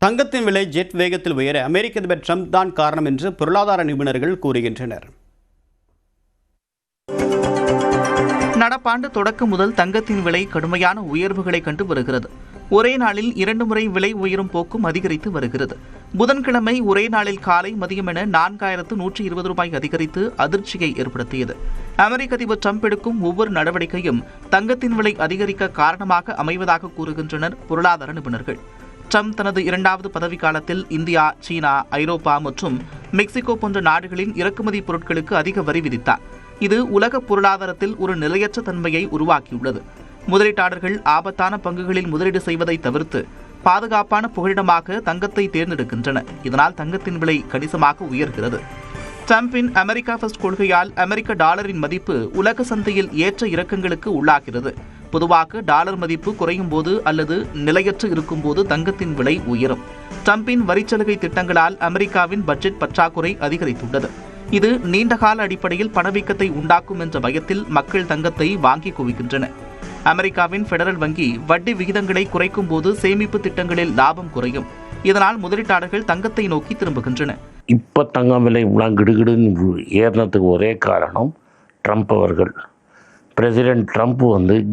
தங்கத்தின் விலை ஜெட் வேகத்தில் உயர அமெரிக்க அதிபர் ட்ரம்ப் தான் காரணம் என்று பொருளாதார நிபுணர்கள் கூறுகின்றனர். நடப்பாண்டு தொடக்கம் முதல் தங்கத்தின் விலை கடுமையான உயர்வுகளை கண்டு வருகிறது. ஒரே நாளில் 2 முறை விலை உயரும் போக்கும் அதிகரித்து வருகிறது. புதன்கிழமை ஒரே நாளில் காலை மதியம் என 4120 ரூபாய் அதிகரித்து அதிர்ச்சியை ஏற்படுத்தியது. அமெரிக்க அதிபர் ட்ரம்ப் எடுக்கும் ஒவ்வொரு நடவடிக்கையும் தங்கத்தின் விலை அதிகரிக்க காரணமாக அமைவதாக கூறுகின்றனர் பொருளாதார நிபுணர்கள். ட்ரம்ப் தனது 2வது பதவிக்காலத்தில் இந்தியா, சீனா, ஐரோப்பா மற்றும் மெக்சிகோ போன்ற நாடுகளின் இறக்குமதி பொருட்களுக்கு அதிக வரி விதித்தார். இது உலக பொருளாதாரத்தில் ஒரு நிலையற்ற தன்மையை உருவாக்கியுள்ளது. முதலீட்டாளர்கள் ஆபத்தான பங்குகளில் முதலீடு செய்வதை தவிர்த்து பாதுகாப்பான புகலிடமாக தங்கத்தை தேர்ந்தெடுக்கின்றனர். இதனால் தங்கத்தின் விலை கணிசமாக உயர்கிறது. ட்ரம்பின் அமெரிக்கா ஃபர்ஸ்ட் கொள்கையால் அமெரிக்க டாலரின் மதிப்பு உலக சந்தையில் ஏற்ற இறக்கங்களுக்கு உள்ளாகிறது. பொதுவாக டாலர் மதிப்பு குறையும் போது அல்லது நிலையற்று இருக்கும்போது தங்கத்தின் விலை உயரும். ட்ரம்பின் வரிச்சலுகை திட்டங்களால் அமெரிக்காவின் பட்ஜெட் பற்றாக்குறை அதிகரித்துள்ளது. இது நீண்டகால அடிப்படையில் பணவீக்கத்தை உண்டாக்கும் என்ற பயத்தில் மக்கள் தங்கத்தை வாங்கி குவிக்கின்றனர். அமெரிக்காவின் பெடரல் வங்கி வட்டி விகிதங்களை குறைக்கும் போது சேமிப்பு திட்டங்களில் லாபம் குறையும். இதனால் முதலீட்டாளர்கள் தங்கத்தை நோக்கி திரும்புகின்றனர். இப்போ தங்கம் விலை கிடுகிடுன்னு ஏறினதுக்கு ஒரே காரணம் ட்ரம்ப் அவர்கள். பிரசிடென்ட் ட்ரம்ப்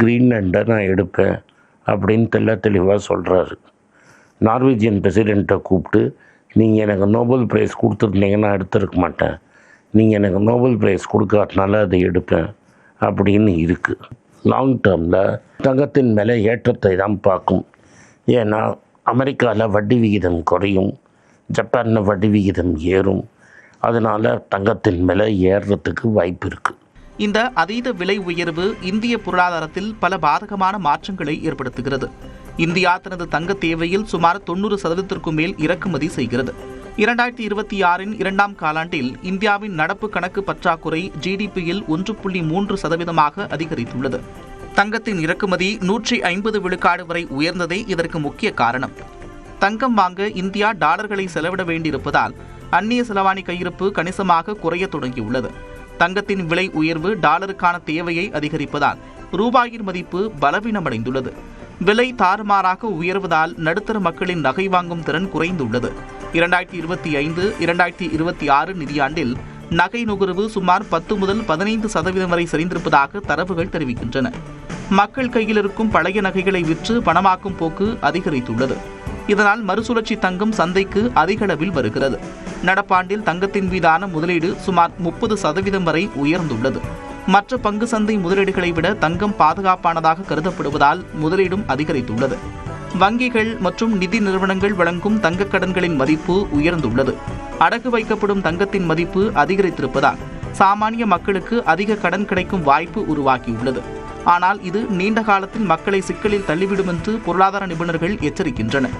கிரீன்லாண்டை நான் எடுப்பேன் அப்படின்னு தெளிவாக சொல்கிறாரு. நார்வேஜியன் பிரசிடெண்ட்டை கூப்பிட்டு நீங்கள் எனக்கு நோபல் ப்ரைஸ் கொடுத்துருந்தீங்கன்னா எடுத்துருக்க மாட்டேன், நீங்கள் எனக்கு நோபல் ப்ரைஸ் கொடுக்காதனால அதை எடுப்பேன் அப்படின்னு இருக்குது. லாங் டேர்மில் தங்கத்தின் மேலே ஏற்றத்தை தான் பார்க்கும். ஏன்னா அமெரிக்காவில் வட்டி விகிதம் குறையும், ஜப்பானில் வட்டி விகிதம் ஏறும். அதனால் தங்கத்தின் மேலே ஏறுறதுக்கு வாய்ப்பு இருக்குது. இந்த அதீத விலை உயர்வு இந்திய பொருளாதாரத்தில் பல பாதகமான மாற்றங்களை ஏற்படுத்துகிறது. இந்தியா தனது தங்க தேவையில் சுமார் 90% மேல் இறக்குமதி செய்கிறது. 2026 2ஆம் காலாண்டில் இந்தியாவின் நடப்பு கணக்கு பற்றாக்குறை ஜிடிபியில் 1.3% அதிகரித்துள்ளது. தங்கத்தின் இறக்குமதி 150 விழுக்காடு வரை உயர்ந்ததே இதற்கு முக்கிய காரணம். தங்கம் வாங்க இந்தியா டாலர்களை செலவிட வேண்டியிருப்பதால் அந்நிய செலவாணி கையிருப்பு கணிசமாக குறைய தொடங்கியுள்ளது. தங்கத்தின் விலை உயர்வு டாலருக்கான தேவையை அதிகரிப்பதால் ரூபாயின் மதிப்பு பலவீனமடைந்துள்ளது. விலை தாறுமாறாக உயர்வதால் நடுத்தர மக்களின் நகை வாங்கும் திறன் குறைந்துள்ளது. 2025-2026 நிதியாண்டில் நகை நுகர்வு சுமார் 10 முதல் 15% வரை சரிந்திருப்பதாக தரவுகள் தெரிவிக்கின்றன. மக்கள் கையில் இருக்கும் பழைய நகைகளை விற்று பணமாக்கும் போக்கு அதிகரித்துள்ளது. இதனால் மறுசுழற்சி தங்கம் சந்தைக்கு அதிக அளவில் வருகிறது. நடப்பாண்டில் தங்கத்தின் மீதான முதலீடு சுமார் 30% வரை உயர்ந்துள்ளது. மற்ற பங்கு சந்தை முதலீடுகளை விட தங்கம் பாதுகாப்பானதாக கருதப்படுவதால் முதலீடும் அதிகரித்துள்ளது. வங்கிகள் மற்றும் நிதி நிறுவனங்கள் வழங்கும் தங்கக் கடன்களின் மதிப்பு உயர்ந்துள்ளது. அடகு வைக்கப்படும் தங்கத்தின் மதிப்பு அதிகரித்திருப்பதால் சாமானிய மக்களுக்கு அதிக கடன் கிடைக்கும் வாய்ப்பு உருவாக்கியுள்ளது. ஆனால் இது நீண்ட காலத்தில் மக்களை சிக்கலில் தள்ளிவிடும் என்று பொருளாதார நிபுணர்கள் எச்சரிக்கின்றனர்.